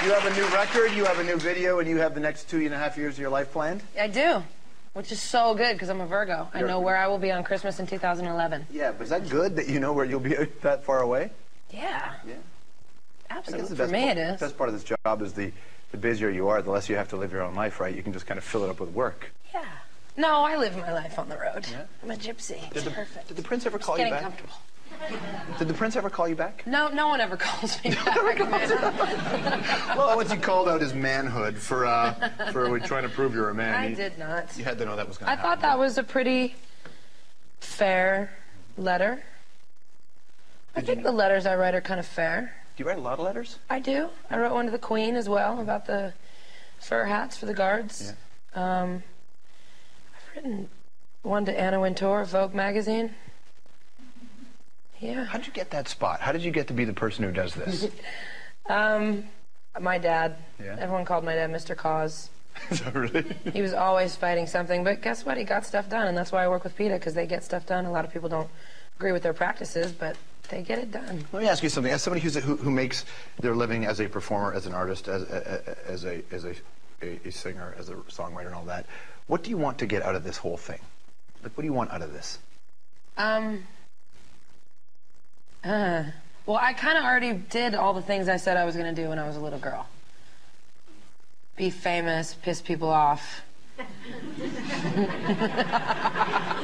You have a new record, you have a new video, and you have the next 2.5 years of your life planned? I do, which is so good because I'm a Virgo. I know where I will be on Christmas in 2011. Yeah, but is that good that you know where you'll be that far away? Yeah. Yeah. Absolutely. For me, it is. The best part of this job is the busier you are, the less you have to live your own life, right? You can just kind of fill it up with work. Yeah. No, I live my life on the road. Yeah. I'm a gypsy. It's perfect. Did the prince ever call you back? Getting comfortable. Did the prince ever call you back? No, no one ever calls me back. Well, once he called out his manhood for trying to prove you're a man. I did not. You had to know that was going to happen. I thought that was a pretty fair letter. I think the letters I write are kind of fair. Do you write a lot of letters? I do. I wrote one to the Queen as well about the fur hats for the guards. Yeah. I've written one to Anna Wintour, Vogue magazine. Yeah. How did you get that spot? How did you get to be the person who does this? My dad. Yeah. Everyone called my dad Mr. Cause. Is that really? He was always fighting something, but guess what? He got stuff done, and that's why I work with PETA, because they get stuff done. A lot of people don't agree with their practices, but they get it done. Let me ask you something. As somebody who makes their living as a performer, as an artist, as a singer, as a songwriter, and all that, what do you want to get out of this whole thing? Like, what do you want out of this? Well, I kind of already did all the things I said I was going to do when I was a little girl. Be famous, piss people off.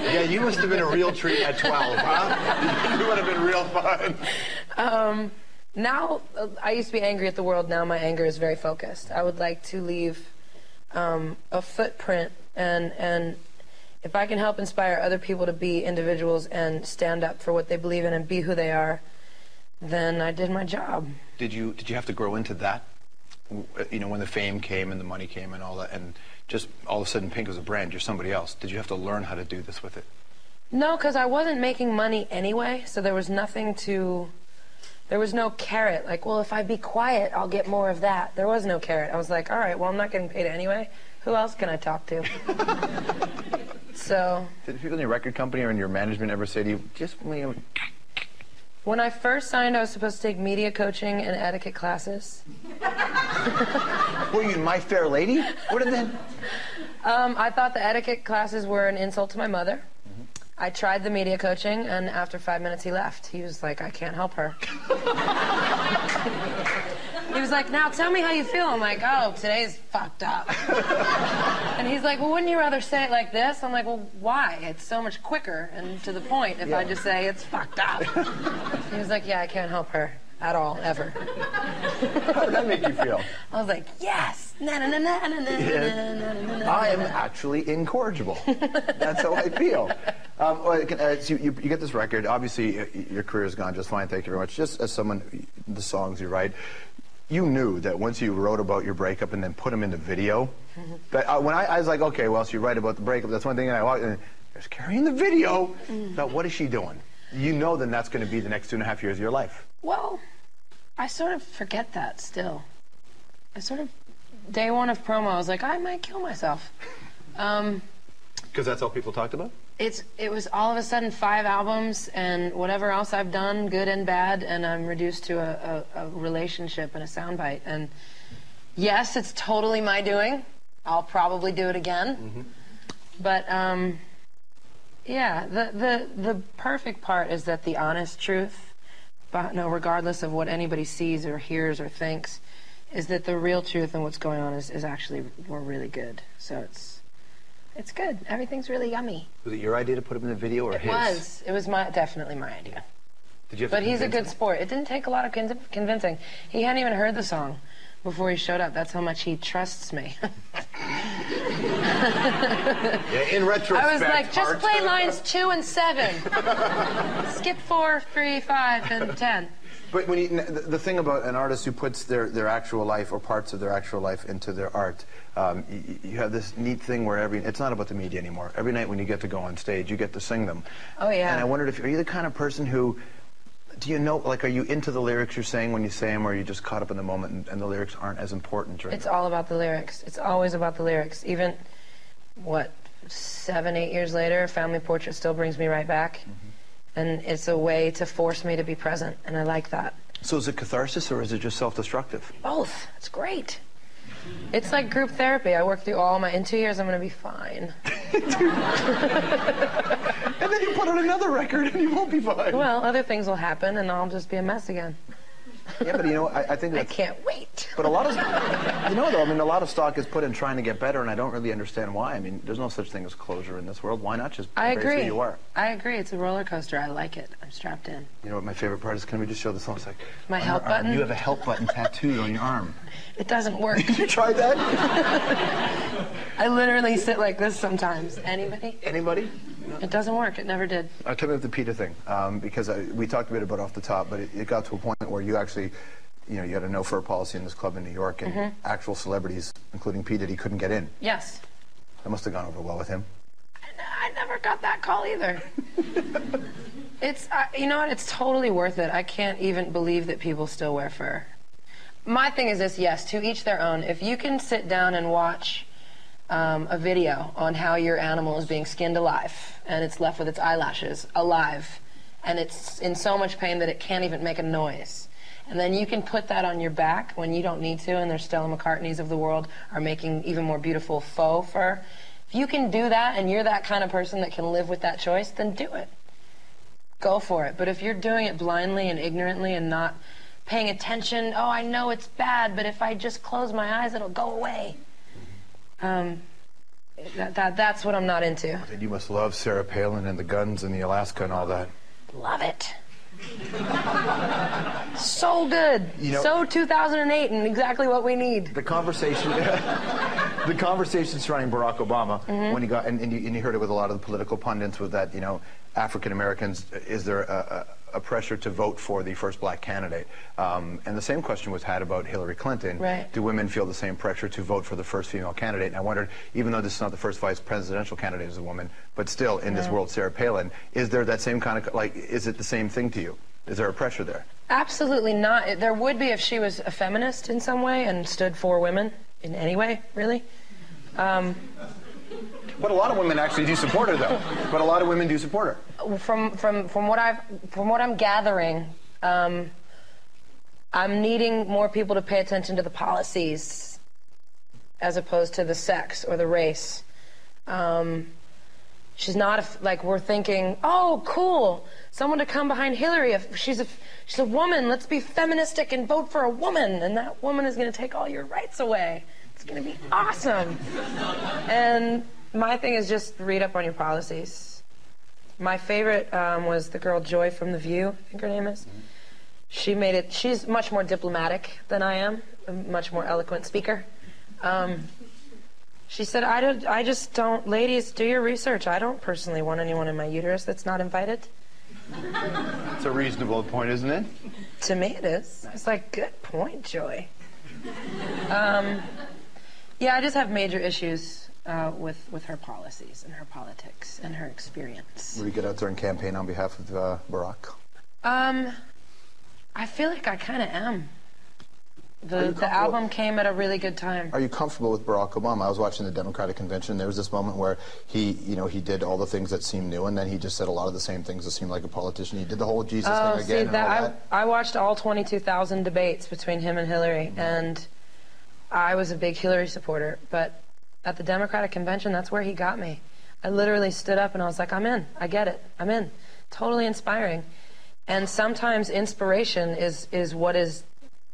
Yeah, you must have been a real treat at 12, huh? You would have been real fun. Now, I used to be angry at the world. Now my anger is very focused. I would like to leave a footprint, and if I can help inspire other people to be individuals and stand up for what they believe in and be who they are, then I did my job. Did you have to grow into that? You know, when the fame came and the money came and all that, and just all of a sudden Pink was a brand, you're somebody else. Did you have to learn how to do this with it? No, because I wasn't making money anyway, so there was nothing to... There was no carrot, like, well, if I be quiet, I'll get more of that. There was no carrot. I was like, all right, well, I'm not getting paid anyway. Who else can I talk to? So... Did people in your record company or in your management ever say to you, just... When I first signed, I was supposed to take media coaching and etiquette classes. Were you My Fair Lady? What did that... I thought the etiquette classes were an insult to my mother. I tried the media coaching, and after 5 minutes, he left. He was like, I can't help her. He was like, now tell me how you feel. I'm like, oh, today's fucked up. And he's like, well, wouldn't you rather say it like this? I'm like, well, why? It's so much quicker and to the point if I just say it's fucked up. He was like, yeah, I can't help her at all, ever. How did that make you feel? I was like, yes. Na, na, na, na, na, na, na, na, na, na. I am actually incorrigible. That's how I feel. So you get this record. Obviously, your career has gone just fine. Thank you very much. Just as someone, the songs you write, you knew that once you wrote about your breakup and then put them into video, that when I was like, okay, well, so you write about the breakup, that's one thing, and I walked and there's Carrie in the video. Now, what is she doing? You know then that's going to be the next 2.5 years of your life. Well, I sort of forget that still. I sort of, day one of promo, I was like, I might kill myself. Because that's all people talked about? It was all of a sudden 5 albums and whatever else I've done, good and bad, and I'm reduced to a relationship and a soundbite. And yes, it's totally my doing. I'll probably do it again. But yeah, the perfect part is that the honest truth, but no, regardless of what anybody sees or hears or thinks, is that the real truth and what's going on is actually we're really good. So it's good. Everything's really yummy. Was it your idea to put him in the video or his? It was definitely my idea. Did you have but to he's a convince good him? sport. It didn't take a lot of convincing. He hadn't even heard the song before he showed up. That's how much he trusts me. Yeah, in retrospect, I was like, just play lines 2 and 7. Skip 4, 3, 5, and 10. But when the thing about an artist who puts their actual life or parts of their actual life into their art, you have this neat thing where it's not about the media anymore. Every night when you get to go on stage, you get to sing them. Oh, yeah. And I wondered if, are you the kind of person who, do you know, like, are you into the lyrics you're saying when you say them, or are you just caught up in the moment and the lyrics aren't as important during It's all about the lyrics. It's always about the lyrics. Even, what, 7, 8 years later, Family Portrait still brings me right back. And it's a way to force me to be present, and I like that. So is it catharsis or is it just self-destructive? Both. It's great. It's like group therapy. I work through all my... In 2 years, I'm going to be fine. And then you put on another record and you won't be fine. Well, other things will happen and I'll just be a mess again. Yeah, but you know, I think that's... I can't wait. But a lot of... You know, though, I mean, a lot of stock is put in trying to get better, and I don't really understand why. I mean, there's no such thing as closure in this world. Why not just embrace who you are? I agree. It's a roller coaster. I like it. I'm strapped in. You know what my favorite part is? Can we just show this on? It's like... My help button? You have a help button tattooed on your arm. It doesn't work. You tried that? I literally sit like this sometimes. Anybody? Anybody? It doesn't work. It never did. Tell me about the PETA thing, because we talked a bit about it off the top, but it got to a point where you actually... You know, you had a no-fur policy in this club in New York, and actual celebrities, including P. Diddy, couldn't get in. Yes. That must have gone over well with him. I never got that call either. It's, you know what, it's totally worth it. I can't even believe that people still wear fur. My thing is this, yes, to each their own. If you can sit down and watch a video on how your animal is being skinned alive, and it's left with its eyelashes alive, and it's in so much pain that it can't even make a noise, and then you can put that on your back when you don't need to, and there's Stella McCartneys of the world are making even more beautiful faux fur. If you can do that and you're that kind of person that can live with that choice, then do it. Go for it. But if you're doing it blindly and ignorantly and not paying attention, oh, I know it's bad, but if I just close my eyes, it'll go away. That's what I'm not into. And you must love Sarah Palin and the guns and the Alaska and all that. Love it. So good. You know, so 2008 and exactly what we need. The conversation, the conversation surrounding Barack Obama when he got, and you heard it with a lot of the political pundits, with that, you know, African Americans, is there a pressure to vote for the first black candidate? And the same question was had about Hillary Clinton. Right. Do women feel the same pressure to vote for the first female candidate? And I wondered, even though this is not the first vice presidential candidate as a woman, but still in this world, Sarah Palin, is there that same kind of, like, is it the same thing to you? Is there a pressure there? Absolutely not. There would be if she was a feminist in some way and stood for women in any way, really. But a lot of women actually do support her, though. But a lot of women do support her. From what I'm gathering, I'm needing more people to pay attention to the policies as opposed to the sex or the race. She's not like we're thinking, oh, cool, someone to come behind Hillary. If she's a woman, let's be feministic and vote for a woman, and that woman is going to take all your rights away. It's going to be awesome. And my thing is just read up on your policies. My favorite was the girl Joy from The View, I think her name is. She made it. She's much more diplomatic than I am, a much more eloquent speaker. She said, I just don't, ladies, do your research. I don't personally want anyone in my uterus that's not invited. It's a reasonable point, isn't it? To me it is. It's like, good point, Joy. Yeah, I just have major issues with her policies and her politics and her experience. Will you get out there and campaign on behalf of Barack? I feel like I kind of am. The album came at a really good time. Are you comfortable with Barack Obama? I was watching the Democratic convention. There was this moment where he did all the things that seemed new, and then he just said a lot of the same things that seemed like a politician. He did the whole Jesus thing again. And all that. I watched all 22,000 debates between him and Hillary, and I was a big Hillary supporter. But at the Democratic convention, that's where he got me. I literally stood up and I was like, I'm in. I get it. I'm in. Totally inspiring. And sometimes inspiration is what is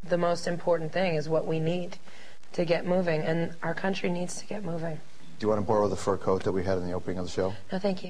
the most important thing, is what we need to get moving, and our country needs to get moving. Do you want to borrow the fur coat that we had in the opening of the show? No, thank you.